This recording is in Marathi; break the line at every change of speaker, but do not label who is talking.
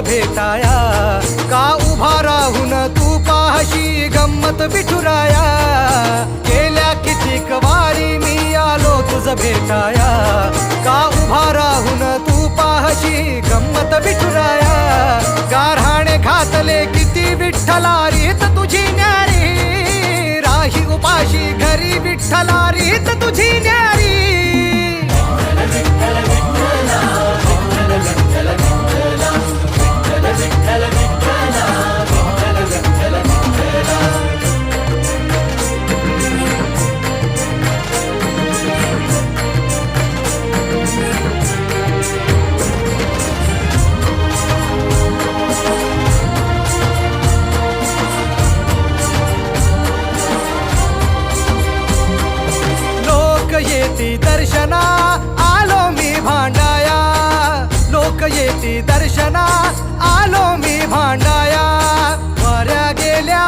भेटाया, का उभा राहून तू पाहशी गंमत विठुराया. गेल्या कितीक वारी मी आलो तुझ भेटाया, का उभा राहून तू पाहशी गंमत विठुराया. गारहाणे घातले किती विठ्ठला रीत तुझी न्यारी, राही उपाशी घरी विठ्ठला रीत तुझी न्यारी. येती दर्शना आलो मी भांडाया, लोक येती दर्शना आलो मी भांडाया. वाऱ्या गेल्या